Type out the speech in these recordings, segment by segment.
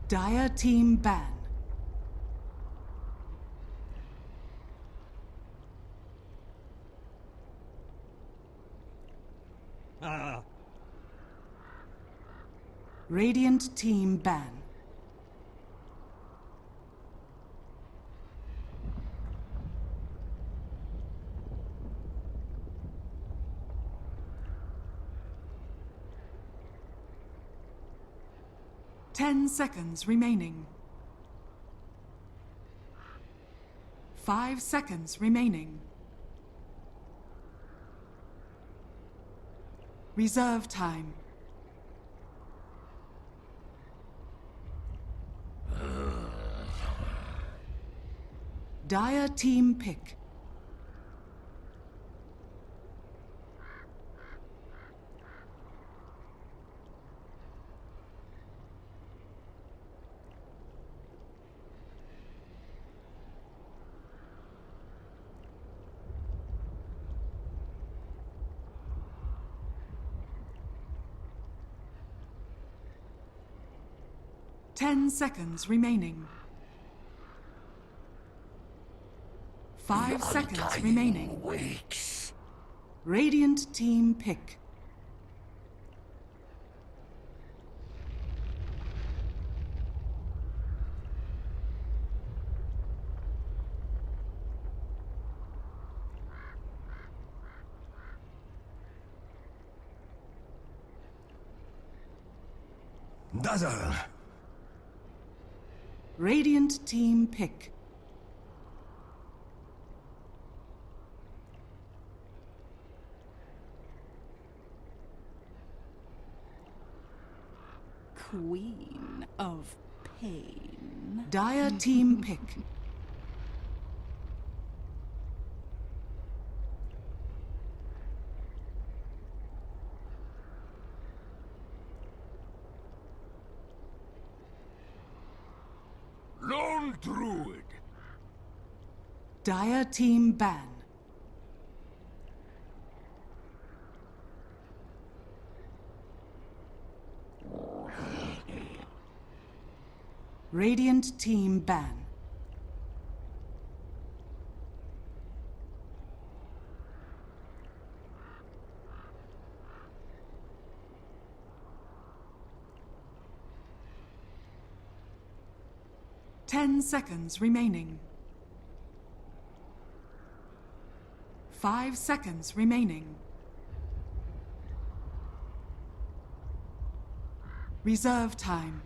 Dire team ban. Radiant team ban. Ten seconds remaining. 5 seconds remaining. Reserve time. Dire team pick. Ten seconds remaining. 5 seconds remaining. Weeks. Radiant team pick. Dazzle. Radiant team pick. Queen of pain. Dire team pick. Lone Druid. Dire team ban. Radiant team ban. Ten seconds remaining. 5 seconds remaining. Reserve time.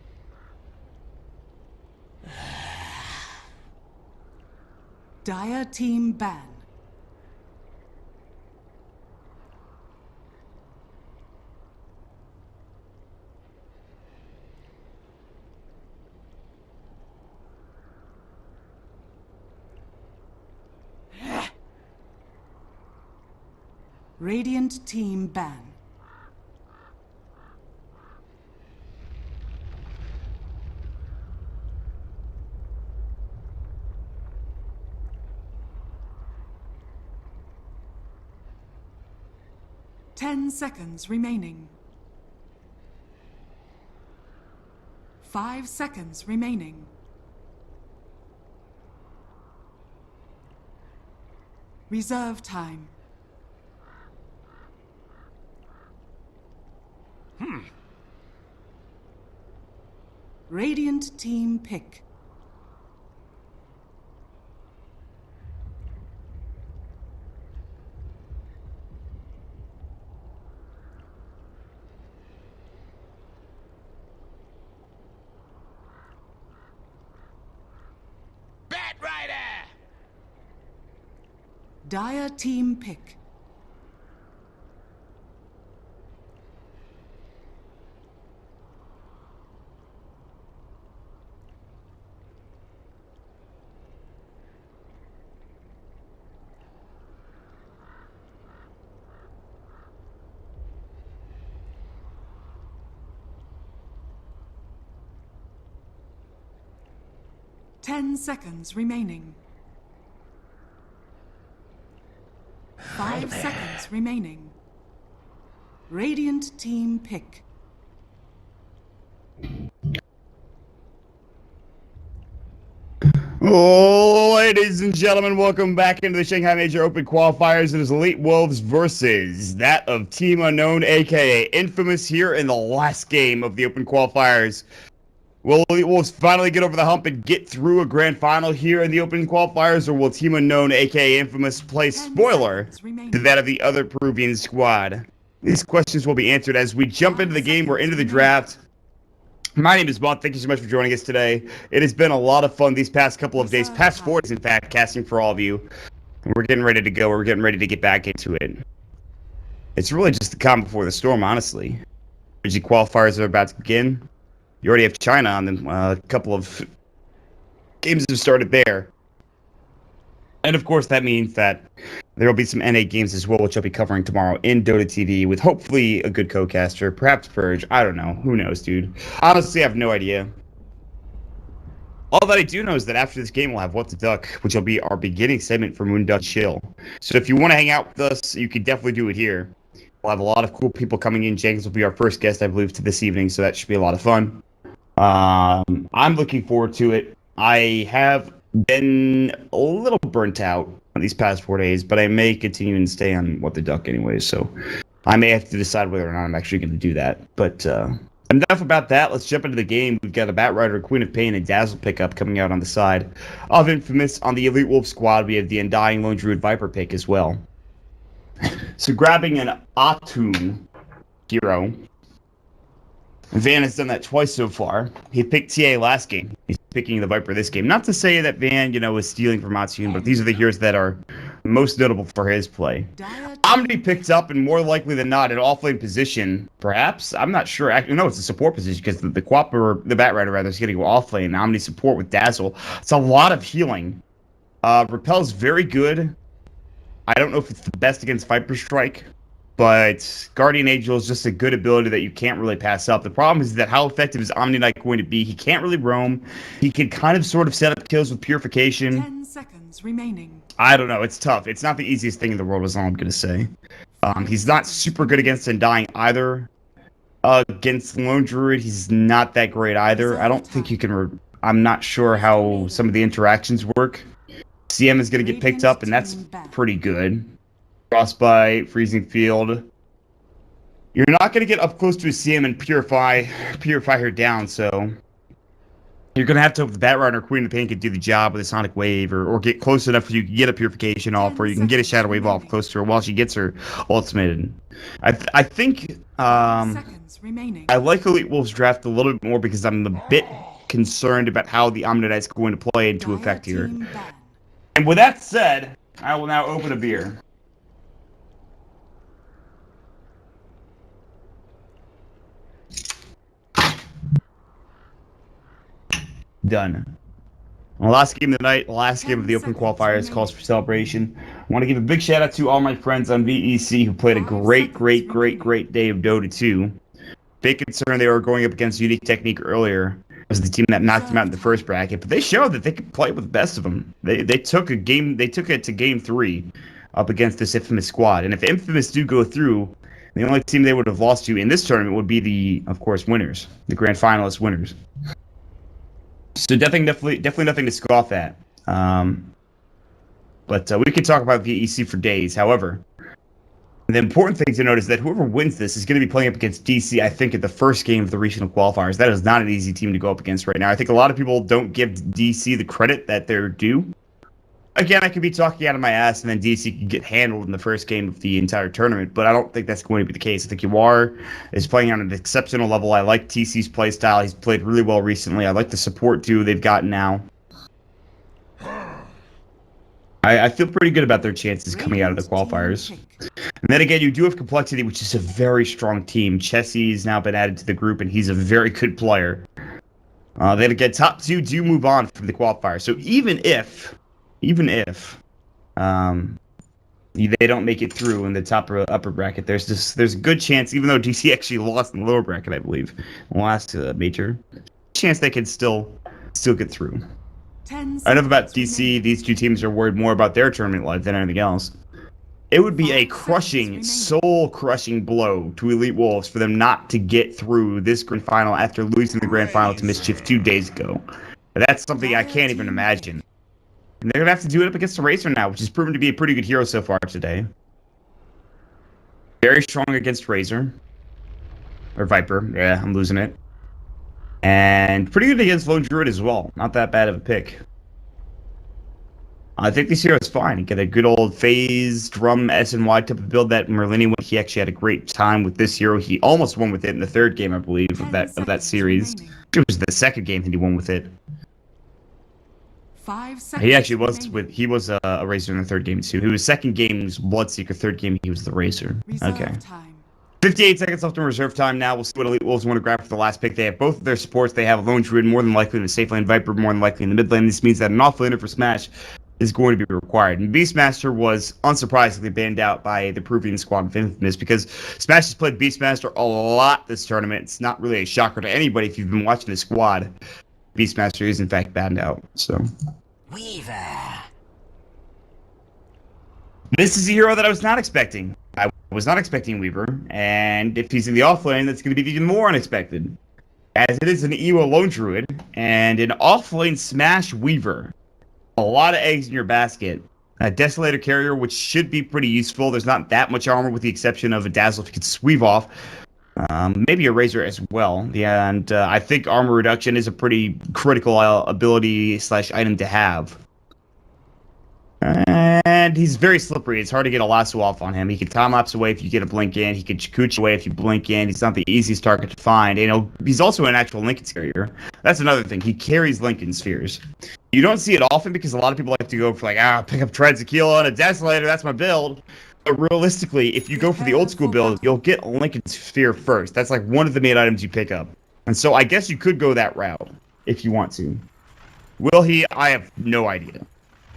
Dire team ban. Radiant team ban. Ten seconds remaining. 5 seconds remaining. Reserve time. Radiant team pick. Bat Rider. Dire team pick. Ten seconds remaining. 5 seconds remaining. Radiant team pick. Oh, ladies and gentlemen, welcome back into the Shanghai Major Open Qualifiers. It is EWolves versus that of Team Unknown, aka Infamous, here in the last game of the Open Qualifiers. Will EWolves finally get over the hump and get through a grand final here in the Open Qualifiers, or will Team Unknown, aka Infamous, play spoiler to that of the other Peruvian squad? These questions will be answered as we jump into the game. We're into the draft. My name is Bon. Thank you so much for joining us today. It has been a lot of fun these past couple of days, past 4 days, in fact, casting for all of you. We're getting ready to go. We're getting ready to get back into it. It's really just the calm before the storm, honestly. GG qualifiers are about to begin. You already have China on them. A couple of games have started there. And of course, that means that there will be some NA games as well, which I'll be covering tomorrow in Dota TV with hopefully a good co-caster, perhaps Purge. I don't know. Who knows, dude? Honestly, I have no idea. All that I do know is that after this game, we'll have What the Duck, which will be our beginning segment for Moon Duck Chill. So if you want to hang out with us, you can definitely do it here. We'll have a lot of cool people coming in. Jenkins will be our first guest, I believe, to this evening, so that should be a lot of fun. I'm looking forward to it. I have been a little burnt out on these past 4 days, but I may continue and stay on What the Duck anyways, so I may have to decide whether or not I'm actually going to do that. But enough about that. Let's jump into the game. We've got a Batrider, Queen of Pain, and Dazzle pickup coming out on the side of Infamous. On the EWolves squad, we have the Undying Lone Druid Viper pick as well. So grabbing an Atun hero. Van has done that twice so far. He picked TA last game. He's picking the Viper this game. Not to say that Van, is stealing from Atsun, but these are the heroes that are most notable for his play. Omni picked up, and more likely than not, an off-lane position, perhaps. I'm not sure. Actually, no, it's a support position, because the Batrider, rather, is going to go off-lane. Omni support with Dazzle. It's a lot of healing. Repel's very good. I don't know if it's the best against Viper Strike, but Guardian Angel is just a good ability that you can't really pass up. The problem is that how effective is Omni Knight going to be? He can't really roam. He can kind of sort of set up kills with Purification. 10 seconds remaining. I don't know. It's tough. It's not the easiest thing in the world, is all I'm going to say. He's not super good against Undying either. Against Lone Druid, he's not that great either. I don't think you can... I'm not sure how some of the interactions work. CM is going to get picked up, and that's pretty good. Frostbite, Freezing Field. You're not going to get up close to a CM and purify her down, so you're going to have to hope the Batrider Queen of Pain can do the job with a Sonic Wave, or get close enough so you can get a Purification off, or you can get a Shadow Wave off close to her while she gets her ultimate. I think I like EWolves draft a little bit more because I'm a bit concerned about how the Omni Knight's going to play into effect here. And with that said, I will now open a beer. Done. The last game of the night, the last game of the Open Qualifiers calls for celebration. I want to give a big shout out to all my friends on VEC who played a great day of Dota 2. Big concern they were going up against Unique Technique earlier. It was the team that knocked them out in the first bracket, but they showed that they could play with the best of them. They took it to game 3 up against this Infamous squad. And if Infamous do go through, the only team they would have lost to in this tournament would be the, of course, winners, the grand finalist winners. So definitely nothing to scoff at. But we could talk about VEC for days. However, the important thing to note is that whoever wins this is going to be playing up against DC, I think, at the first game of the regional qualifiers. That is not an easy team to go up against right now. I think a lot of people don't give DC the credit that they're due. Again, I could be talking out of my ass, and then DC could get handled in the first game of the entire tournament, but I don't think that's going to be the case. I think UR is playing on an exceptional level. I like TC's playstyle. He's played really well recently. I like the support duo they've got now. I feel pretty good about their chances coming out of the qualifiers. And then again, you do have Complexity, which is a very strong team. Chessie's now been added to the group, and he's a very good player. Then again, top 2 do move on from the qualifiers. So even if they don't make it through in the top or upper bracket, there's a good chance, even though DC actually lost in the lower bracket, I believe, last major, chance they can still get through. Enough about DC. These two teams are worried more about their tournament life than anything else. It would be a crushing, soul-crushing blow to EWolves for them not to get through this grand final after losing the grand final to Mischief 2 days ago. But that's something I can't even imagine. And they're going to have to do it up against the Razor now, which has proven to be a pretty good hero so far today. Very strong against Razor. Or Viper. Yeah, I'm losing it. And pretty good against Lone Druid as well. Not that bad of a pick. I think this hero is fine. You get a good old phase, drum, SNY type of build that Merlini went. He actually had a great time with this hero. He almost won with it in the third game, I believe, of that series. It was the second game that he won with it. 5 seconds. He actually was a Razor in the third game too. He was second game was Bloodseeker, third game he was the Razor. Okay. Time. 58 seconds left in reserve time now. We'll see what EWolves want to grab for the last pick. They have both of their supports. They have Lone Druid more than likely in the safe lane, Viper more than likely in the mid lane. This means that an off-laner for Smash is going to be required. And Beastmaster was unsurprisingly banned out by the Peruvian squad of Infamous because Smash has played Beastmaster a lot this tournament. It's not really a shocker to anybody if you've been watching the squad. Beastmaster is in fact banned out. So Weaver. this is a hero that I was not expecting. I was not expecting Weaver, and if he's in the off lane, that's going to be even more unexpected. As it is an EWO Lone Druid and an off lane Smash Weaver. A lot of eggs in your basket. A Desolator Carrier, which should be pretty useful. There's not that much armor with the exception of a Dazzle if you could sweep off. Maybe a Razor as well. Yeah, and I think armor reduction is a pretty critical ability / item to have. And he's very slippery. It's hard to get a lasso off on him. He can time-lapse away if you get a blink in. He can Chikuchi away if you blink in. He's not the easiest target to find. You know, he's also an actual Lincoln carrier. That's another thing. He carries Lincoln spheres. You don't see it often because a lot of people like to go for like, pick up Treads Aquila and a Desolator. That's my build. But realistically, if you go for the old school build, you'll get a Lincoln sphere first. That's like one of the main items you pick up. And so I guess you could go that route if you want to. Will he? I have no idea.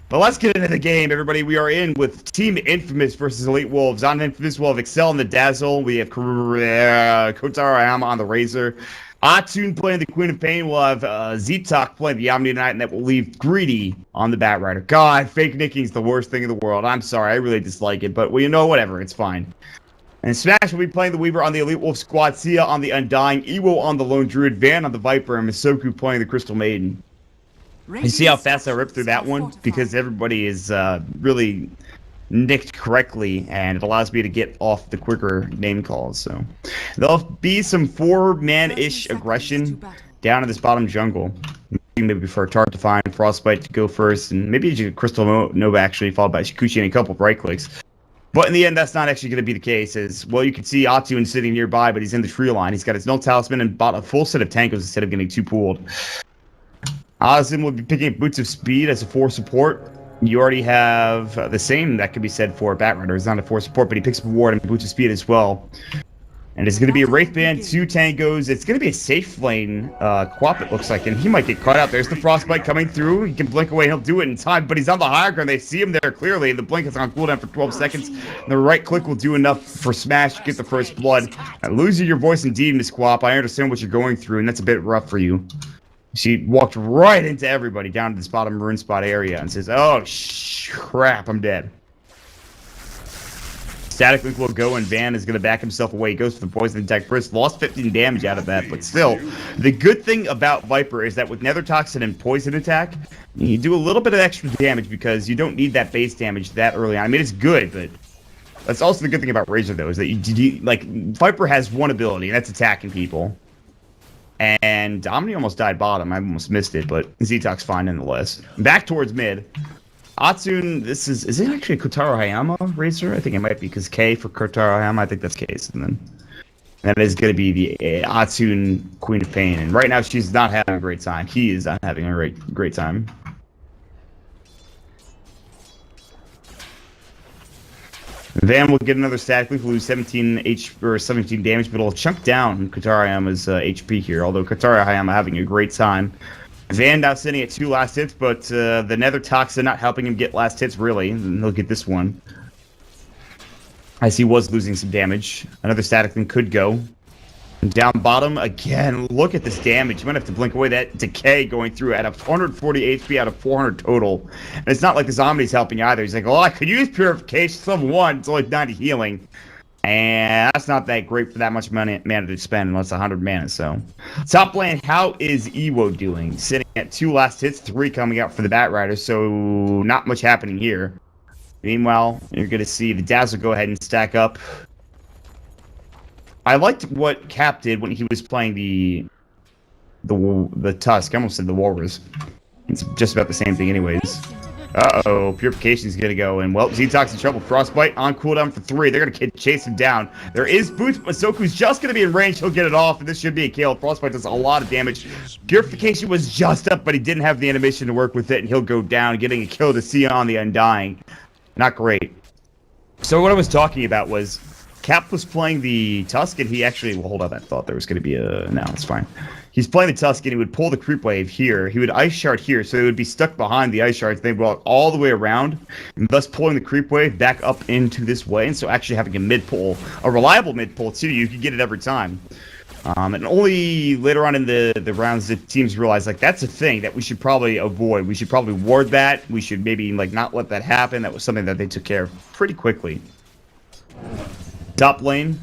But let's get into the game, everybody. We are in with Team Infamous versus EWolves. On Infamous, we'll have Excel on the Dazzle. We have Kotaro Ayama on the Razor. Atun playing the Queen of Pain. We'll have Zitok playing the Omni Knight, and that will leave Greedy on the Bat Rider. God, fake nicking is the worst thing in the world. I'm sorry, I really dislike it, but well, you know, whatever, it's fine. And Smash will be playing the Weaver on the EWolves squad, Sia on the Undying, Ewo on the Lone Druid, Van on the Viper, and Misoku playing the Crystal Maiden. You see how fast I ripped through that one? Because everybody is really nicked correctly, and it allows me to get off the quicker name calls. So there'll be some 4-man-ish aggression down in this bottom jungle. Maybe for Tart to find Frostbite to go first, and maybe Crystal Nova actually, followed by Shikuchi and a couple of right clicks. But in the end, that's not actually going to be the case, as, well, you can see Atun sitting nearby, but he's in the tree line. He's got his no talisman and bought a full set of tankos instead of getting 2 pooled. Azim will be picking up Boots of Speed as a 4 support. You already have the same that could be said for Batrider. He's not a 4 support, but he picks up a ward and Boots of Speed as well. And it's going to be a Wraith Band, 2 tangos. It's going to be a safe lane Quap, it looks like, and he might get caught out. There's the Frostbite coming through. He can blink away. He'll do it in time, but he's on the higher ground. They see him there clearly. The blink is on cooldown for 12 seconds. The right click will do enough for Smash to get the first blood. Losing your voice indeed, Miss Quap. I understand what you're going through, and that's a bit rough for you. She walked right into everybody down to this bottom maroon spot area and says, oh, crap, I'm dead. Static Link will go, and Van is going to back himself away. He goes for the poison attack first. Lost 15 damage out of that, but still, the good thing about Viper is that with Nether Toxin and poison attack, you do a little bit of extra damage because you don't need that base damage that early on. I mean, it's good, but that's also the good thing about Razor, though, is that like, Viper has one ability, and that's attacking people. And Omni almost died bottom. I almost missed it, but Zitok's fine nonetheless. Back towards mid. Atsune, is it actually a Kotaro Hayama Razor? I think it might be, because K for Kotaro Hayama, I think that's case. And then that is going to be the Atsune Queen of Pain. And right now, she's not having a great time. He is not having a great time. Van will get another static leaf, lose 17 damage, but it'll chunk down Kotaro Hayama's HP here, although Kotaro Hayama having a great time. Van now sitting at 2 last hits, but the Nether Toxin not helping him get last hits, really, and he'll get this one. As he was losing some damage. Another static thing could go. And down bottom, again, look at this damage. You might have to blink away that decay going through at a 440 HP out of 400 total. And it's not like the Omni's helping either. He's like, oh, I could use Purification, level 1, it's only 90 healing. And that's not that great for that much mana to spend unless 100 mana, so. Top lane, how is Ewo doing? Sitting at 2 last hits, 3 coming out for the Bat Rider, so not much happening here. Meanwhile, you're going to see the Dazzle go ahead and stack up. I liked what Cap did when he was playing the Tusk. I almost said the Walrus. It's just about the same thing anyways. Uh-oh, Purification's gonna go, and well, Zetox in trouble. Frostbite on cooldown for 3. They're gonna chase him down. There is boost, but Soku's just gonna be in range. He'll get it off, and this should be a kill. Frostbite does a lot of damage. Purification was just up, but he didn't have the animation to work with it, and he'll go down, getting a kill to see on the Undying. Not great. So what I was talking about was, Cap was playing the Tusk, and he actually... Well, hold on, I thought there was gonna be a... No, it's fine. He's playing the Tusk, and he would pull the creep wave here. He would ice shard here, so they would be stuck behind the ice shards. They'd walk all the way around, and thus pulling the creep wave back up into this way. And so actually having a mid pull, a reliable mid pull too, you could get it every time. And only later on in the rounds did teams realize, like, that's a thing that we should probably avoid. We should probably ward that. We should maybe, like, not let that happen. That was something that they took care of pretty quickly. Top lane.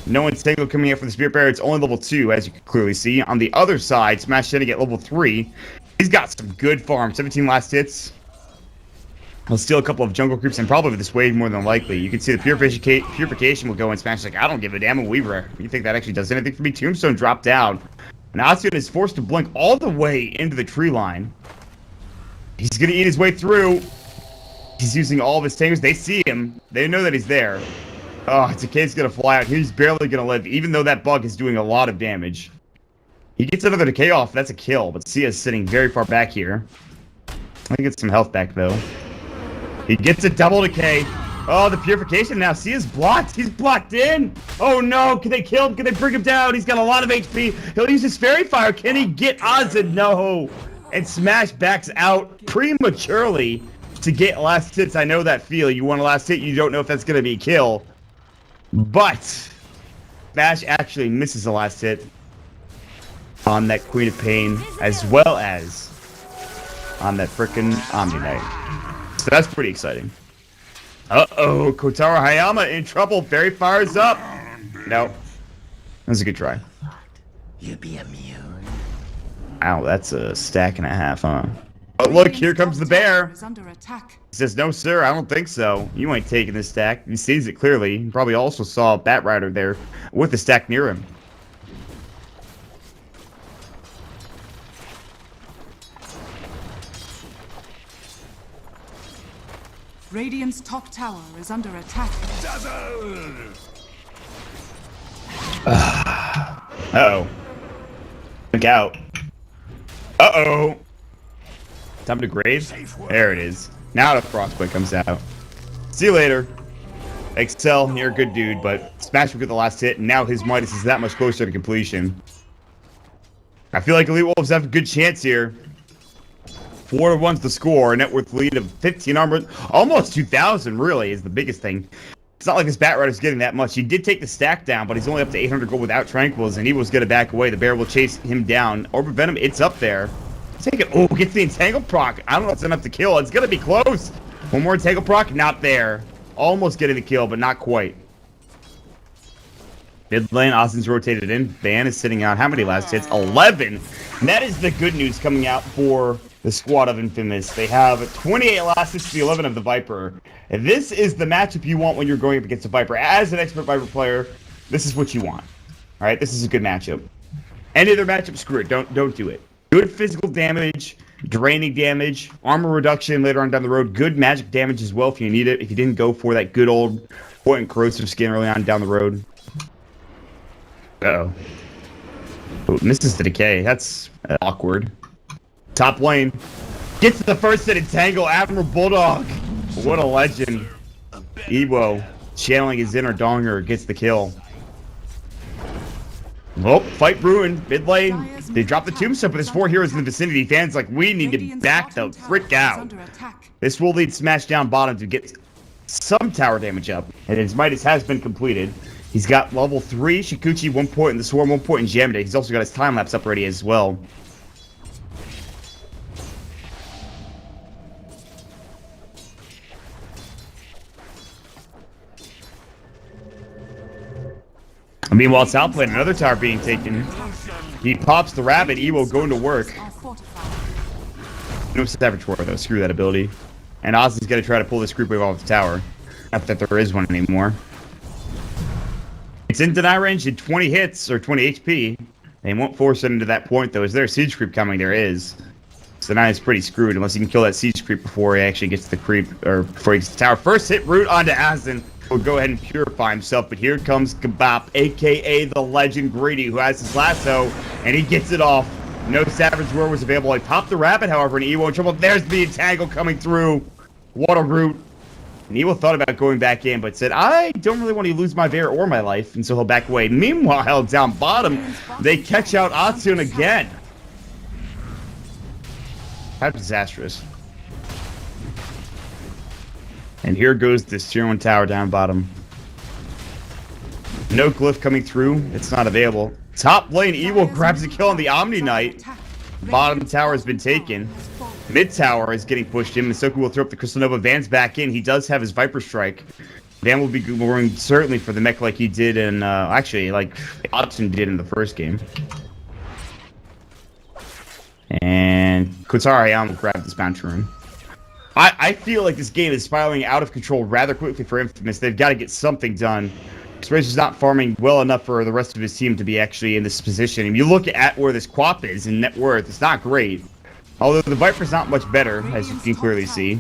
No Entangle coming out for the Spirit Bearer. It's only level 2, as you can clearly see. On the other side, Smash Shinning at level 3. He's got some good farm. 17 last hits. He'll steal a couple of jungle creeps and probably this wave more than likely. You can see the Purification will go and Smash like, I don't give a damn, a Weaver. You think that actually does anything for me? Tombstone dropped down. Now Ascian is forced to blink all the way into the tree line. He's going to eat his way through. He's using all of his tangers. They see him. They know that he's there. Oh, Decay's gonna fly out. He's barely gonna live, even though that bug is doing a lot of damage. He gets another Decay off. That's a kill, but Sia's sitting very far back here. I get some health back, though. He gets a double Decay. Oh, the Purification now. Sia's blocked. He's blocked in. Oh, no. Can they kill him? Can they bring him down? He's got a lot of HP. He'll use his Fairy Fire. Can he get Ozzy? No. And Smash backs out prematurely to get last hits. I know that feel. You want a last hit. You don't know if that's going to be a kill. But Smash actually misses the last hit on that Queen of Pain, as well as on that frickin' Omni Knight. So that's pretty exciting. Uh-oh, Kotaro Hayama in trouble. Fairy Fire's up. No. That was a good try. You be immune. Ow, that's a stack and a half, huh? But look, here comes the bear. Is under attack. He says, no, sir, I don't think so. You ain't taking this stack. He sees it clearly. He probably also saw a Bat Rider there with the stack near him. Radiant's top tower is under attack. Dazzle! Uh-oh. Look out. Uh-oh. Time to grave. There it is. Now the Frostbite comes out. See you later. Excel, you're a good dude, but Smash will get the last hit, and now his Midas is that much closer to completion. I feel like EWolves have a good chance here. 4-1's the score. A net worth lead of 15 armor. Almost 2,000, really, is the biggest thing. It's not like this Bat Rider's getting that much. He did take the stack down, but he's only up to 800 gold without Tranquils, and he was going to back away. The bear will chase him down. Orb of Venom, it's up there. Take it. Oh, gets the Entangle proc. I don't know if it's enough to kill. It's going to be close. One more Entangle proc. Not there. Almost getting the kill, but not quite. Mid lane, Austin's rotated in. Ban is sitting out. How many last hits? 11. And that is the good news coming out for the squad of Infamous. They have 28 last hits to the 11 of the Viper. And this is the matchup you want when you're going up against a Viper. As an expert Viper player, this is what you want. All right, this is a good matchup. Any other matchup, screw it. Don't do it. Good physical damage, draining damage, armor reduction later on down the road. Good magic damage as well if you need it. If you didn't go for that good old potent corrosive skin early on down the road. Uh-oh. Oh, misses the Decay. That's awkward. Top lane. Gets the first hit Entangle. Admiral Bulldog. What a legend. Ewo channeling his inner Donger gets the kill. Oh, fight ruined. Mid lane. They drop the tombstone, but there's 4 heroes in the vicinity. Fans like, we need to back the frick out. This will lead Smash down bottom to get some tower damage up. And his Midas has been completed. He's got level 3 Shikuchi, 1 point in the Swarm, 1 point in Jamday. He's also got his time lapse up ready as well. Meanwhile, it's outplayed, another tower being taken. He pops the rabbit, EWO going to work. Are fortified. No Savage War though, screw that ability. And Ozzy's gonna try to pull this group wave off the tower. Not that there is one anymore. It's in deny range at 20 hits, or 20 HP. They won't force it into that point though. Is there a siege creep coming? There is. So now he's pretty screwed unless he can kill that siege creep before he actually gets to the creep, or before he gets to the tower. First hit root onto Asin. Will go ahead and purify himself, but here comes Kebab, aka the legend Greedy, who has his lasso, and he gets it off. No Savage Roar was available. He popped the rabbit, however, and EWO in trouble. There's the entangle coming through. What a root. And EWO thought about going back in, but said, I don't really want to lose my Bear or my life, and so he'll back away. Meanwhile, down bottom, they catch out Atsun again. How disastrous. And here goes this tier 1 tower down bottom. No glyph coming through. It's not available. Top lane, EWO grabs a kill on the Omni Knight. Bottom tower has been taken. Mid tower is getting pushed in. Misoku will throw up the Crystal Nova. Van's back in. He does have his Viper Strike. Van will be going certainly for the mech like he did in, actually, like Otson did in the first game. And Kotari will grab this bounty rune. I feel like this game is spiraling out of control rather quickly for Infamous. They've got to get something done. Razor's not farming well enough for the rest of his team to be actually in this position. If you look at where this Quap is in net worth, it's not great. Although the Viper's not much better, as you can clearly see.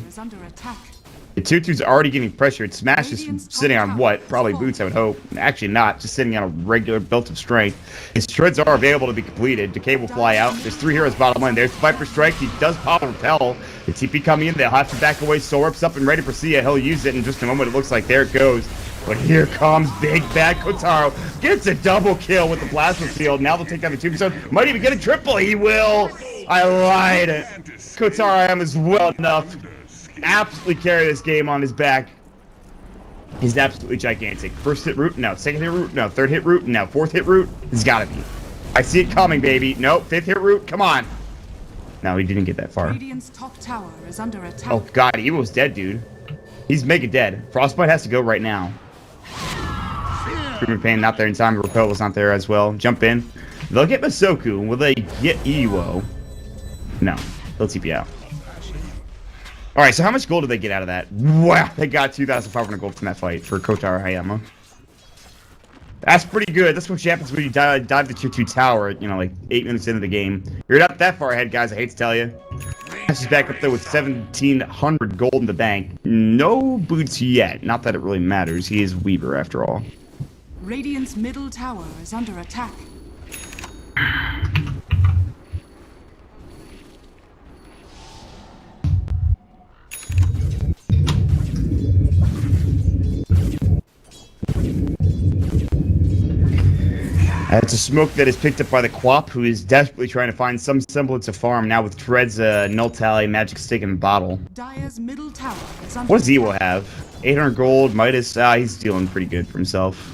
The 2-2's already getting pressured. Smash is sitting on what? Probably boots, I would hope. Actually not, just sitting on a regular belt of strength. His treads are available to be completed. Decay will fly out. There's 3 heroes bottom lane. There's the Viper Strike. He does pop a repel. The TP coming in. They'll have to back away. Solarp's up and ready for Sia. He'll use it in just a moment. It looks like there it goes. But here comes Big Bad Kotaro. Gets a double kill with the Plasma Field. Now they'll take down the 2%. Might even get a triple. He will. I lied. Kotaro is well enough. Absolutely carry this game on his back. He's absolutely gigantic. First hit root, no. Second hit root, no. Third hit root, no. Fourth hit root, he's gotta be. I see it coming, baby. Nope. Fifth hit root, come on. No, he didn't get that far. Radiant's top tower is under attack. Oh god, EWO's dead, dude. He's mega dead. Frostbite has to go right now. Screaming Pain not there in time. Repel was not there as well. Jump in. They'll get Masoku. Will they get EWO? No. They'll TP out. Alright, so how much gold did they get out of that? Wow, they got 2,500 gold from that fight for Kotaro Hayama. That's pretty good. That's what happens when you dive the tier 2 tower, you know, like 8 minutes into the game. You're not that far ahead, guys, I hate to tell you. He's back up there with 1,700 gold in the bank. No boots yet. Not that it really matters. He is Weaver, after all. Radiant's middle tower is under attack. It's a smoke that is picked up by the Quap, who is desperately trying to find some semblance of farm now with Dread's null tally, magic stick, and bottle. Dire's middle tower is under What does EWO have? 800 gold, Midas, he's dealing pretty good for himself.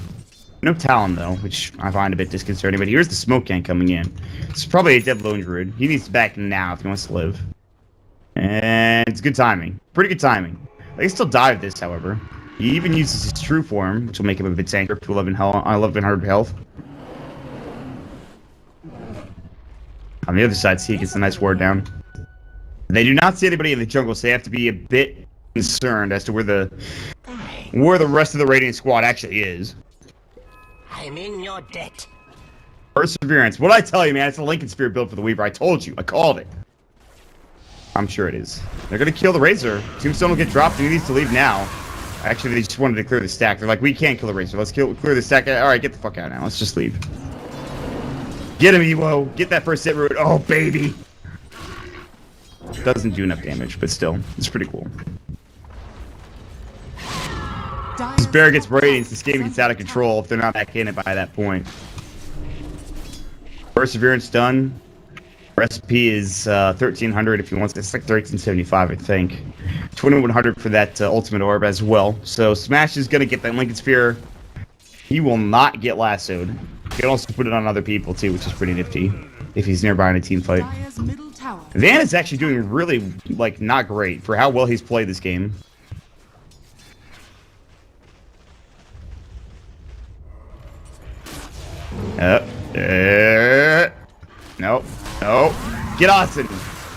No Talon, though, which I find a bit disconcerting, but here's the smoke can coming in. It's probably a dead lone druid. He needs to back now if he wants to live. And it's good timing. Pretty good timing. They can still dive this, however. He even uses his true form, which will make him a bit tanker to 1100 health. On the other side, he gets a nice ward down. They do not see anybody in the jungle, so they have to be a bit concerned as to where the rest of the Radiant squad actually is. I'm in your debt. Perseverance. What did I tell you, man? It's a Lincoln Spear build for the Weaver. I told you. I called it. I'm sure it is. They're going to kill the Razor. Tombstone will get dropped, and he needs to leave now. Actually, they just wanted to clear the stack. They're like, we can't kill the Razor. Let's clear the stack. All right, get the fuck out now. Let's just leave. Get him, EWO. Get that first hit root. Oh, baby. Doesn't do enough damage, but still. It's pretty cool. This bear gets Radiance. This game gets out of control if they're not back in it by that point. Perseverance done. Recipe is 1,300 if he wants. It's like 1,375, I think. 2,100 for that ultimate orb as well. So Smash is going to get that Lincoln Spear. He will not get lassoed. He can also put it on other people too, which is pretty nifty if he's nearby in a team fight. Van is actually doing really, like, not great for how well he's played this game. Nope. Nope. Get Austin.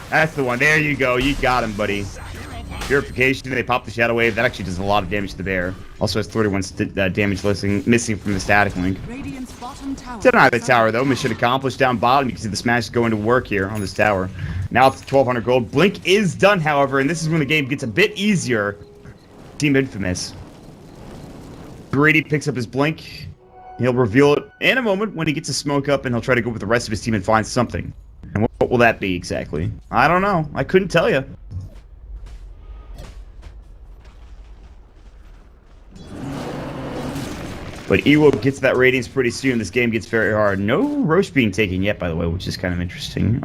That's the one. There you go. You got him, buddy. Purification. They pop the Shadow Wave. That actually does a lot of damage to the bear. Also has 31 damage missing from the static link. Deny the tower, though. Mission accomplished down bottom. You can see the smash going to work here on this tower. Now it's 1,200 gold. Blink is done, however, and this is when the game gets a bit easier. Team Infamous. Greedy picks up his blink. He'll reveal it in a moment when he gets his smoke up, and he'll try to go with the rest of his team and find something. And what will that be exactly? I don't know. I couldn't tell you. But EWolves gets that Radiance pretty soon. This game gets very hard. No Roche being taken yet, by the way, which is kind of interesting.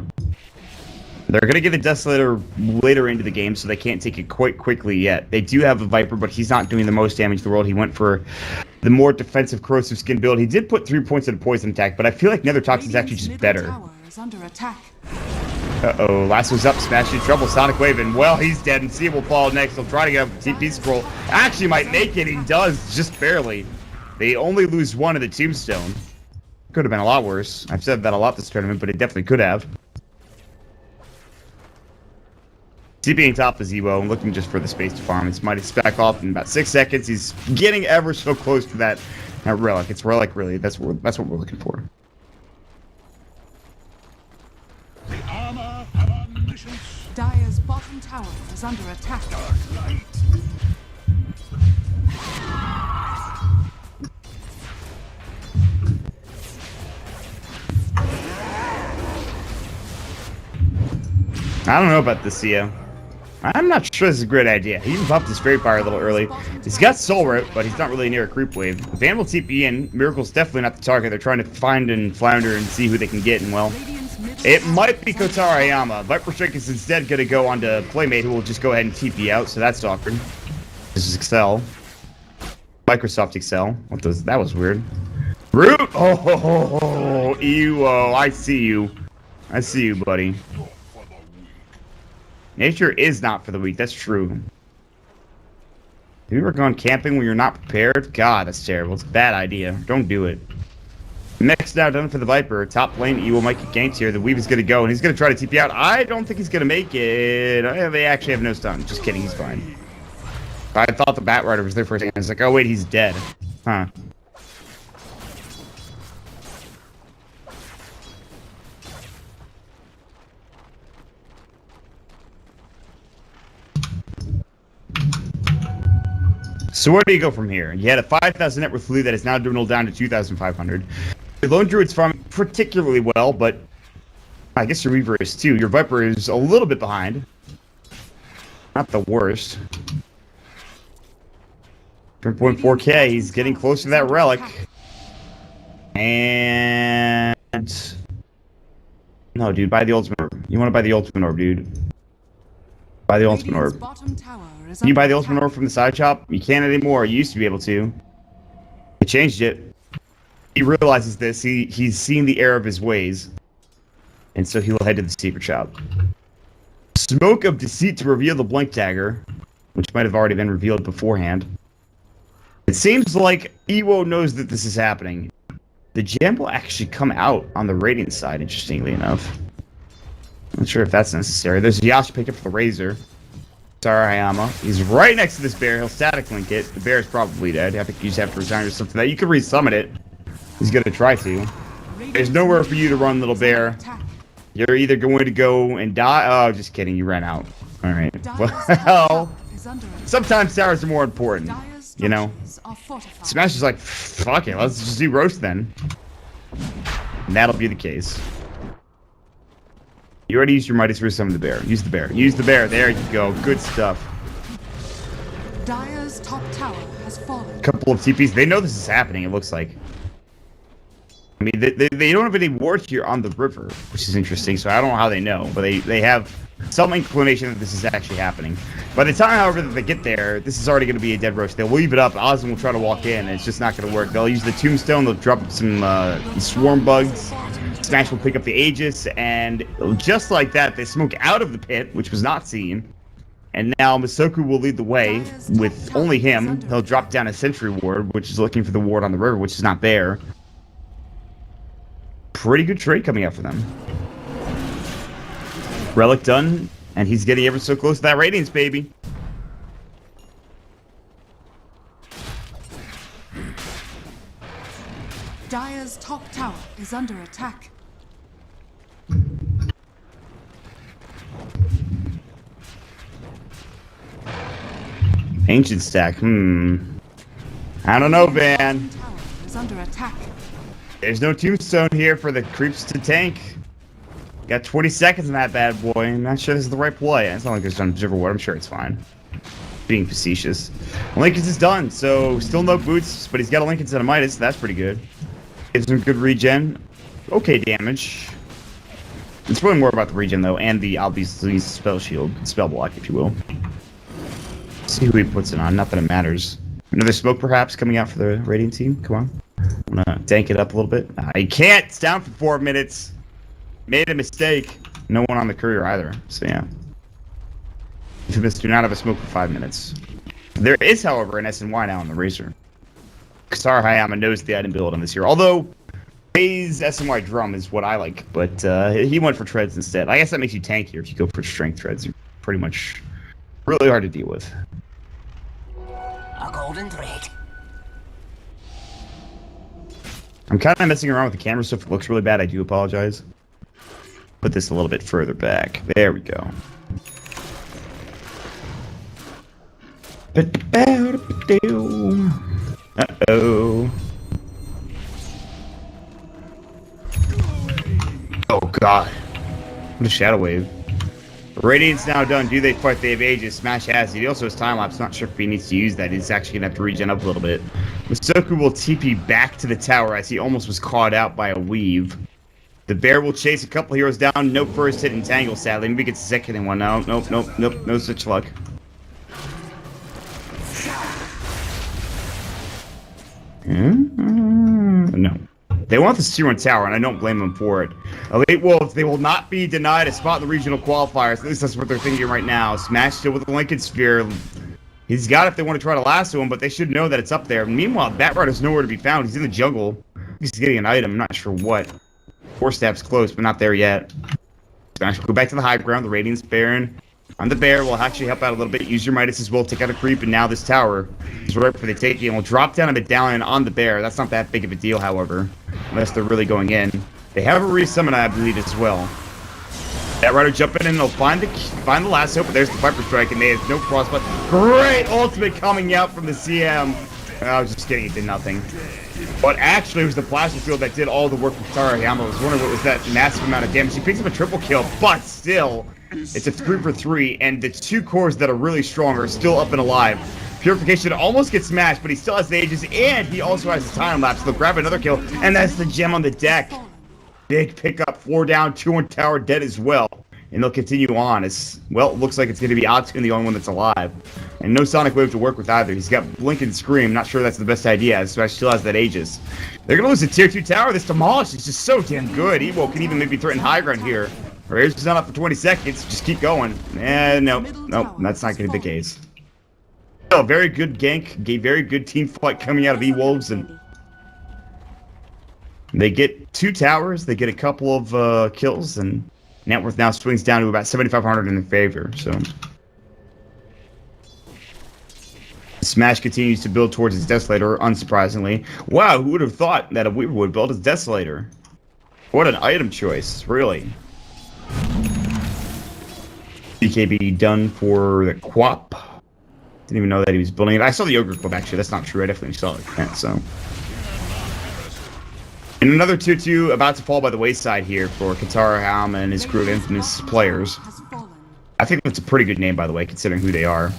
They're going to get the Desolator later into the game, so they can't take it quite quickly yet. They do have a Viper, but he's not doing the most damage in the world. He went for the more defensive corrosive skin build. He did put 3 points in a poison attack, but I feel like Nether Toxin is actually just better. Uh-oh, Lasso's up, Smash in trouble, Sonic Wave, and well, he's dead, and Sia will fall next. He'll try to get up the TP scroll. Actually might make it, he does, just barely. They only lose one of the Tombstone. Could have been a lot worse. I've said that a lot this tournament, but it definitely could have. TPing top is Ewo, looking just for the space to farm. It's mighty back off in about 6 seconds. He's getting ever so close to that relic. It's relic, really. That's what we're looking for. Dire's bottom tower is under attack. I don't know about this, Sia. I'm not sure this is a great idea. He even popped his Fairy Fire a little early. He's got Soul Rip, but he's not really near a creep wave. Van will TP in. Miracle's definitely not the target. They're trying to find and flounder and see who they can get, and well, it might be Kotaro Hayama. Viper Strike is instead going to go on to Playmate, who will just go ahead and TP out, so that's awkward. This is Excel. Microsoft Excel. That was weird. Root! Oh, Ewo, I see you. I see you, buddy. Nature is not for the weak, that's true. Have you ever gone camping when you're not prepared? God, that's terrible. It's a bad idea. Don't do it. Next now done for the Viper. Top lane, Ewo might get ganked here. The Weave is going to go, and he's going to try to TP out. I don't think he's going to make it. They actually have no stun. Just kidding, he's fine. I thought the Bat Rider was there for a second. I was like, oh wait, he's dead. Huh. So where do you go from here? You had a 5,000 net worth loot that is now dwindled down to 2,500. The Lone Druid's farming particularly well, but I guess your Reaver is too. Your Viper is a little bit behind. Not the worst. 3.4k, he's getting close to that relic. And... no, dude, buy the ultimate orb. You want to buy the ultimate orb, dude. Buy the ultimate orb. Can you buy the ultimate orb from the side shop? You can't anymore. You used to be able to. They changed it. He realizes this. He's seen the error of his ways. And so he'll head to the secret shop. Smoke of Deceit to reveal the Blink Dagger, which might have already been revealed beforehand. It seems like Ewo knows that this is happening. The gem will actually come out on the Radiant side, interestingly enough. Not sure if that's necessary. There's a Yash pick up for the Razor. Sorry, Hayama. He's right next to this bear. He'll static link it. The bear is probably dead. I think you just have to resign or something. That you could resummon it. He's going to try to. There's nowhere for you to run, little bear. You're either going to go and die. Oh, just kidding. You ran out. All right. Well, sometimes towers are more important. You know? Smash is like, fuck it. Let's just do roast then. And that'll be the case. You already used your Midas to summon the bear. Use the bear. Use the bear. There you go. Good stuff. Dire's top tower has fallen. Couple of TPs. They know this is happening, it looks like. I mean, they don't have any ward here on the river, which is interesting, so I don't know how they know, but they have some inclination that this is actually happening. By the time, however, that they get there, this is already going to be a dead roast. They'll leave it up. Ozzy will try to walk in, and it's just not going to work. They'll use the Tombstone. They'll drop some Swarm Bugs. Smash will pick up the Aegis, and just like that, they smoke out of the pit, which was not seen. And now Masoku will lead the way with only him. He'll drop down a Sentry Ward, which is looking for the ward on the river, which is not there. pretty good trade coming out for them. Relic done, and he's getting ever so close to that Radiance, baby. Dire's top tower is under attack. Ancient stack, I don't know, Van. Tower is under attack. There's no tombstone here for the creeps to tank. Got 20 seconds in that bad boy. I'm not sure this is the right play. It's not like there's Observer Ward. I'm sure it's fine. Being facetious. Lincoln's is done, so still no boots, but he's got a Lincoln's and a Midas, so that's pretty good. Gives him good regen. Okay damage. It's really more about the regen, though, and the, obviously, spell shield. Spell block, if you will. Let's see who he puts it on. Not that it matters. Another smoke, perhaps, coming out for the Radiant team. Come on. I'm gonna tank it up a little bit. I can't! It's down for 4 minutes. Made a mistake. No one on the courier either, so yeah. Infamous do not have a smoke for 5 minutes. There is, however, an SNY now on the Razor. Kasar Hayama knows the item build on this here, although Hayes SNY drum is what I like, but he went for treads instead. I guess that makes you tankier if you go for strength treads. You're pretty much really hard to deal with. A golden thread. I'm kind of messing around with the camera, so if it looks really bad, I do apologize. Put this a little bit further back. There we go. Uh-oh. Oh, God. What a Shadow Wave. Radiant's now done. Do they fight? They have Aegis. Smash has it. He also has time lapse. Not sure if he needs to use that. He's actually going to have to regen up a little bit. Masoku will TP back to the tower as he almost was caught out by a weave. The bear will chase a couple heroes down. No first hit entangle, sadly. Maybe gets a second one. No, nope, nope, nope. No such luck. No. They want this tier 1 tower, and I don't blame them for it. EWolves, they will not be denied a spot in the regional qualifiers. At least that's what they're thinking right now. Smash still with the Lincoln Sphere. He's got it if they want to try to lasso him, but they should know that it's up there. Meanwhile, Batrider's nowhere to be found. He's in the jungle. He's getting an item. I'm not sure what. Force Staff's close, but not there yet. Smash will go back to the high ground. The Radiance Baron on the bear will actually help out a little bit. Use your Midas as well. Take out a creep, and now this tower is right for the taking. And we'll drop down a medallion on the bear. That's not that big of a deal, however, unless they're really going in. They have a resummon, I believe, as well. That Rider jump in and they'll find the lasso, but there's the Viper Strike, and they have no crossbutt. Great ultimate coming out from the CM. I was just kidding, it did nothing. But actually, it was the plasma field that did all the work for Tara Hayama. I was wondering what was that massive amount of damage. He picks up a triple kill, but still, it's a 3 for 3, and the 2 cores that are really strong are still up and alive. Purification almost gets smashed, but he still has the Aegis, and he also has the time lapse. They'll grab another kill, and that's the gem on the deck. Big pickup, 4 down, 2 on tower, dead as well. And they'll continue on. It's, well, it looks like it's going to be Otsun, the only one that's alive. And no Sonic Wave to work with either. He's got Blink and Scream. Not sure that's the best idea, as he still has that Aegis. They're going to lose the tier 2 tower. This Demolish is just so damn good. Evo can even maybe threaten high ground here. Rare's just not up for 20 seconds. Just keep going. Nope, that's not going to be the case. So, very good gank. Very good team fight coming out of EWolves, and they get 2 towers. They get a couple of kills, and net worth now swings down to about 7,500 in their favor, so. Smash continues to build towards its Desolator, unsurprisingly. Wow, who would have thought that a Weaver would build his Desolator? What an item choice, really. BKB done for the Quap. Didn't even know that he was building it. I saw the Ogre Club, actually. That's not true. I definitely saw it, so. And another 2-2 about to fall by the wayside here for Katara Hayama and his crew of infamous players. I think that's a pretty good name, by the way, considering who they are.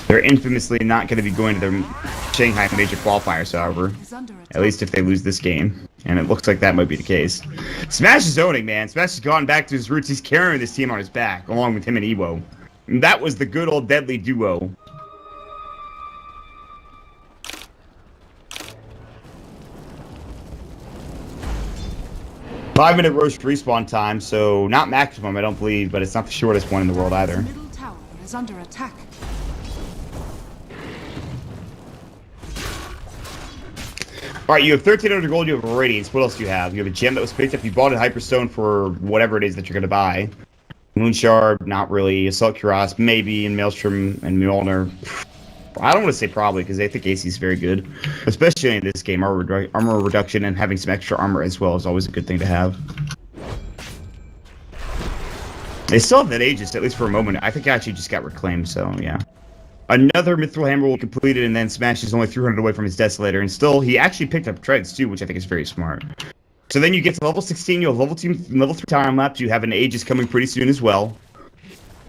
They're infamously not going to be going to their Shanghai major qualifiers, however. At least if they lose this game. And it looks like that might be the case. Smash is owning, man. Smash has gone back to his roots. He's carrying this team on his back, along with him and Ewo. And that was the good old deadly duo. Five-minute roast respawn time, so not maximum, I don't believe, but it's not the shortest one in the world either. The middle tower is under attack. Alright, you have 1,300 gold, you have a Radiance. What else do you have? You have a gem that was picked up. You bought a Hyperstone for whatever it is that you're going to buy. Moonshard, not really. Assault Cuirass, maybe. And Maelstrom and Mjolnir. I don't want to say probably, because I think AC is very good. Especially in this game, armor reduction and having some extra armor as well is always a good thing to have. They still have that Aegis, at least for a moment. I think it actually just got reclaimed, so yeah. Another Mithril Hammer will complete it, and then Smash is only 300 away from his Desolator. And still, he actually picked up Treads, too, which I think is very smart. So then you get to level 16, you have level 3 time lapse, you have an Aegis coming pretty soon as well.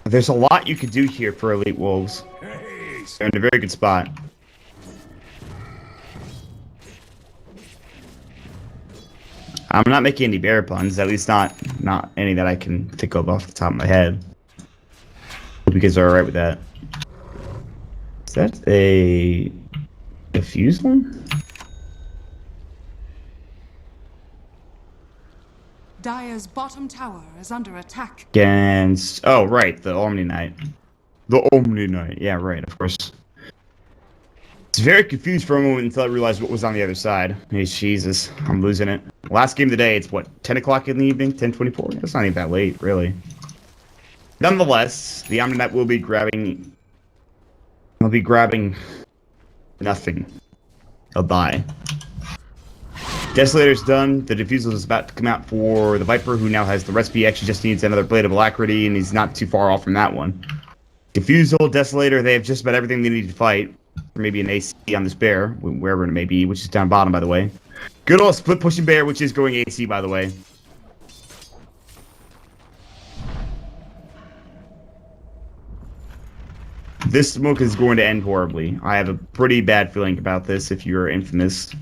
There's a lot you could do here for EWolves. They're in a very good spot. I'm not making any bear puns, at least not any that I can think of off the top of my head. Hope you guys are alright with that. Is that a diffusal? Dire's bottom tower is under attack. Against... Oh, right, the Omni Knight. The Omni Knight, yeah, right, of course. It's very confused for a moment until I realized what was on the other side. Hey, Jesus, I'm losing it. Last game of the day, it's what, 10 o'clock in the evening? 10:24? That's not even that late, really. Nonetheless, the Omni Knight will be grabbing... He'll be grabbing... nothing. He'll die. Desolator's done. The Diffusal is about to come out for the Viper, who now has the recipe. Actually just needs another Blade of Alacrity, and he's not too far off from that one. Diffusal, Desolator, they have just about everything they need to fight. Or maybe an AC on this bear, wherever it may be, which is down bottom, by the way. Good old split pushing bear, which is going AC, by the way. This smoke is going to end horribly. I have a pretty bad feeling about this if you're Infamous.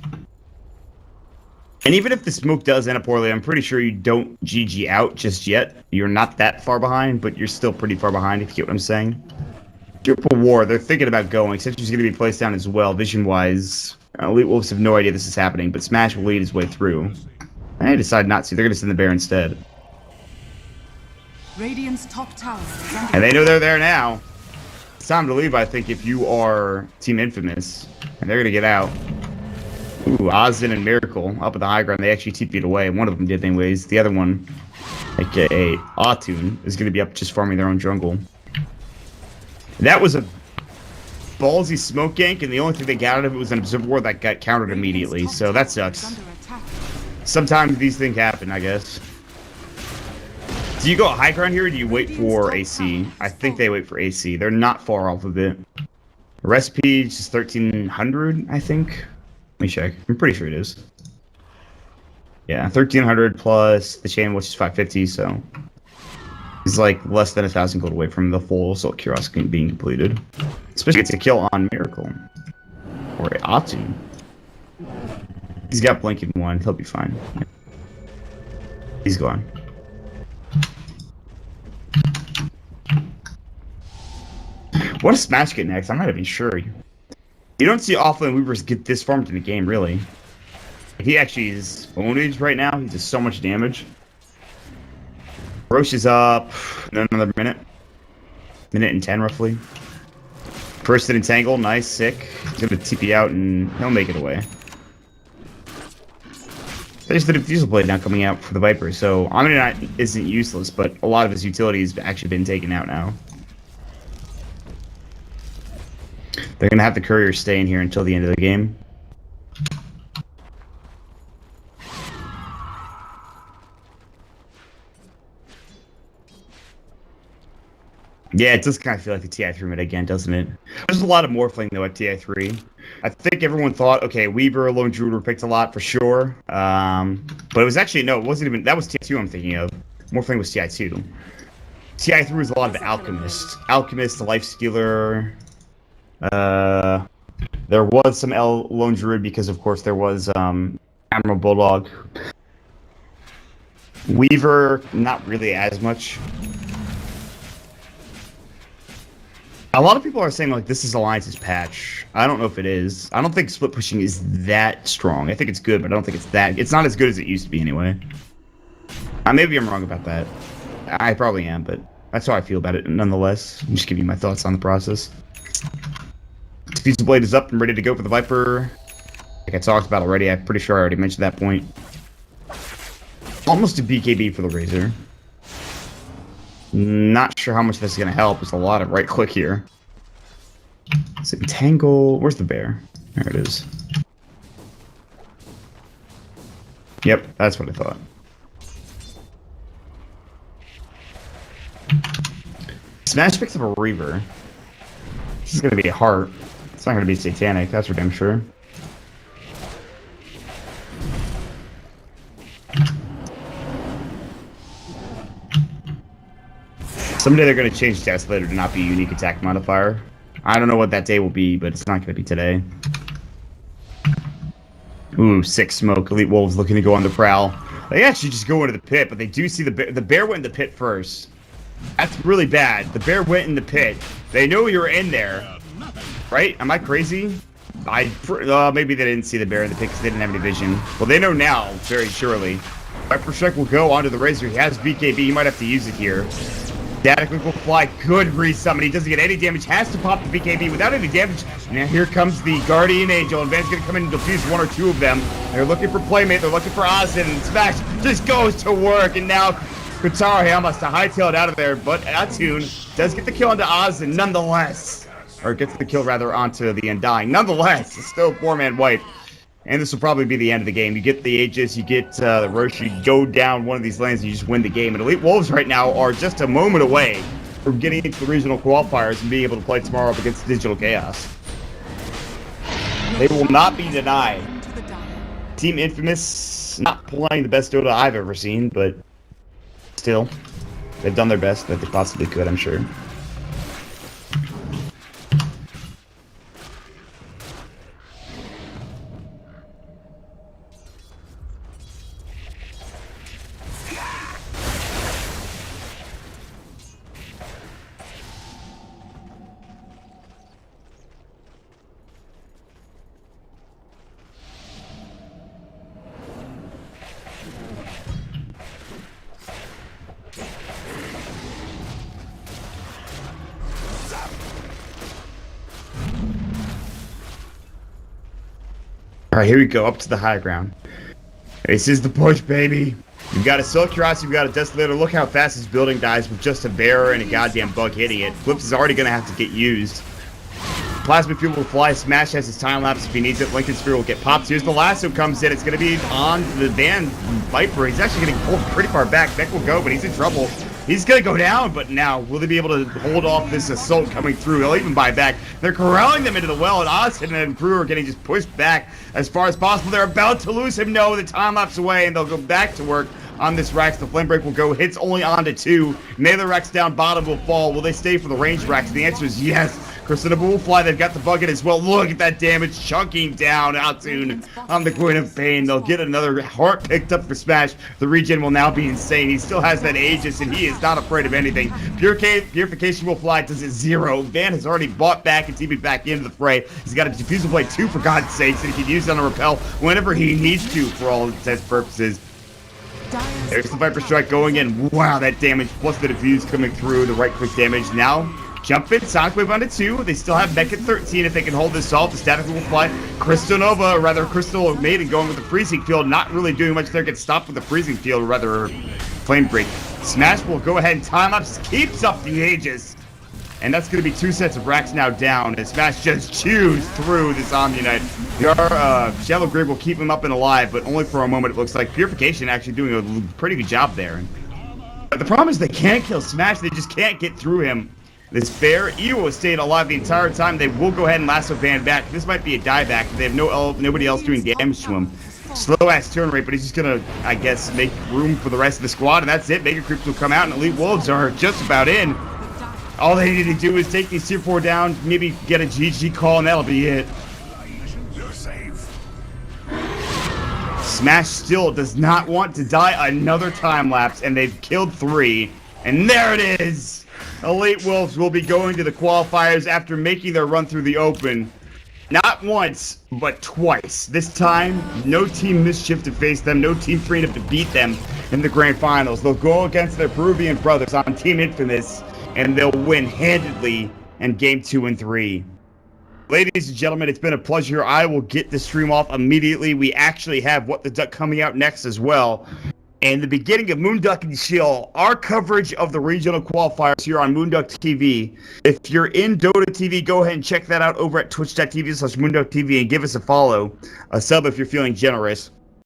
And even if the smoke does end up poorly, I'm pretty sure you don't GG out just yet. You're not that far behind, but you're still pretty far behind, if you get what I'm saying. Triple War, they're thinking about going. Sentry's going to be placed down as well, vision-wise. EWolves have no idea this is happening, but Smash will lead his way through. I decide not to. They're going to send the bear instead. Radiant's top tower is under And they know they're there now. It's time to leave, I think, if you are Team Infamous. And they're going to get out. Ooh, Ozin and Miracle up at the high ground. They actually TP'd away. One of them did anyways. The other one, aka Atun, is going to be up just farming their own jungle. That was a ballsy smoke gank, and the only thing they got out of it was an Observer Ward that got countered immediately, so that sucks. Sometimes these things happen, I guess. Do you go high ground here, or do you wait for AC? I think they wait for AC. They're not far off of it. Recipe is just 1,300, I think. Let me check. I'm pretty sure it is. Yeah, 1,300 plus the chain, which is 550, so... He's like less than 1,000 gold away from the full Assault Cuirass being completed. Especially it's a kill on Miracle. Or Atu. He's got Blinking 1, he'll be fine. He's gone. What does Smash get next? I'm not even sure. You don't see Offlane Weavers get this farmed in the game, really. He actually is ownage right now, he does so much damage. Roche is up in another minute. Minute and 10, roughly. First in Entangle, nice, sick. He's gonna TP out and he'll make it away. There's the Diffusal Blade now coming out for the Viper, so Omni-Knight isn't useless, but a lot of his utility has actually been taken out now. They're gonna have the Courier stay in here until the end of the game. Yeah, it does kind of feel like the TI3 mid again, doesn't it? There's a lot of morphling, though, at TI3. I think everyone thought, okay, Weaver, Lone Druid were picked a lot for sure. But it was actually, no, it wasn't even, that was TI2 I'm thinking of. Morphling was TI2. TI3 was a lot of Alchemist. Alchemist, Life Stealer. There was some Lone Druid because, of course, there was Admiral Bulldog. Weaver, not really as much. A lot of people are saying, like, this is Alliance's patch. I don't know if it is. I don't think split pushing is that strong. I think it's good, but I don't think it's that... It's not as good as it used to be, anyway. Maybe I'm wrong about that. I probably am, but that's how I feel about it, nonetheless. I'm just giving you my thoughts on the process. Diffusal Blade is up and ready to go for the Viper. Like I talked about already, I'm pretty sure I already mentioned that point. Almost a BKB for the Razor. Not sure how much this is going to help. There's a lot of right click here. Is it Entangle? Where's the bear? There it is. Yep, that's what I thought. Smash picks up a Reaver. This is going to be a heart. It's not going to be satanic, that's for damn sure. Someday they're going to change Desolator to not be a unique attack modifier. I don't know what that day will be, but it's not going to be today. Ooh, 6 smoke. EWolves looking to go on the prowl. They actually just go into the pit, but they do see the bear. The bear went in the pit first. That's really bad. The bear went in the pit. They know you're in there. Right? Am I crazy? Maybe they didn't see the bear in the pit because they didn't have any vision. Well, they know now, very surely. Viper Strike will go onto the Razor. He has BKB. He might have to use it here. Static will fly. Good resummon. He doesn't get any damage. Has to pop the BKB without any damage. Now here comes the Guardian Angel. And Van's going to come in and defuse 1 or 2 of them. They're looking for Playmate. They're looking for Ozin. And Smash just goes to work. And now Kutaro Hamas to hightail it out of there. But Atune does get the kill onto Ozin nonetheless. Or gets the kill rather onto the Undying. Nonetheless, it's still a 4-man wipe. And this will probably be the end of the game. You get the Aegis, you get the Roche, you go down one of these lanes and you just win the game. And EWolves right now are just a moment away from getting into the regional qualifiers and being able to play tomorrow up against Digital Chaos. They will not be denied. Team Infamous, not playing the best Dota I've ever seen, but still, they've done their best that they possibly could, I'm sure. Alright, here we go, up to the high ground. This is the push, baby. You've got a Silk Curiosity, you've got a Desolator. Look how fast this building dies with just a bear and a goddamn bug hitting it. Flips is already going to have to get used. Plasma Fuel will fly. Smash has his time lapse if he needs it. Lincoln Sphere will get popped. Here's the lasso comes in. It's going to be on the Van Viper. He's actually getting pulled pretty far back. Beck will go, but he's in trouble. He's going to go down, but now, will they be able to hold off this assault coming through? They'll even buy back. They're corralling them into the well, and Austin and Brewer are getting just pushed back as far as possible. They're about to lose him. No, the time lapse away, and they'll go back to work on this Rax. The Flame Break will go. Hits only onto 2. Naylor Rax down bottom will fall. Will they stay for the range Rax? The answer is yes. Christina will fly. They've got the bucket as well. Look at that damage chunking down Atune on the Queen of Pain. They'll get another heart picked up for Smash. The regen will now be insane. He still has that Aegis, and he is not afraid of anything. Purification will fly. Does it 0. Van has already bought back and teamed back into the fray. He's got a Diffusal Blade 2 for God's sakes, and he can use it on a Repel whenever he needs to for all intents and purposes. There's the Viper Strike going in. Wow, that damage plus the diffuse coming through. The right click damage now. Jump in, Sonic Wave onto 2. They still have Mech at 13 if they can hold this off. The Static will fly. Crystal Nova, or rather Crystal Maiden going with the Freezing Field. Not really doing much there. Gets stopped with the Freezing Field, or rather Flame Break. Smash will go ahead and time lapse. Keeps up the Aegis. And that's going to be 2 sets of racks now down as Smash just chews through this Omni-Knight. Shallow Grave will keep him up and alive, but only for a moment it looks like. Purification actually doing a pretty good job there. But the problem is they can't kill Smash. They just can't get through him. This bear, Ewo is staying alive the entire time. They will go ahead and lasso Van back. This might be a dieback. They have nobody else doing damage to him. Slow-ass turn rate, but he's just going to, I guess, make room for the rest of the squad, and that's it. Mega Creeps will come out, and EWolves are just about in. All they need to do is take these tier 4 down, maybe get a GG call, and that'll be it. Smash still does not want to die another time lapse, and they've killed 3. And there it is! EWolves will be going to the qualifiers after making their run through the open. Not once, but twice. This time, no Team Mischief to face them, no Team Freedom to beat them in the grand finals. They'll go against their Peruvian brothers on Team Infamous, and they'll win handedly in Game 2 and 3. Ladies and gentlemen, it's been a pleasure. I will get the stream off immediately. We actually have What the Duck coming out next as well. And the beginning of Moonduck and Chill, our coverage of the regional qualifiers here on Moonduck TV. If you're in Dota TV, go ahead and check that out over at twitch.tv/MoonduckTV and give us a follow. A sub if you're feeling generous.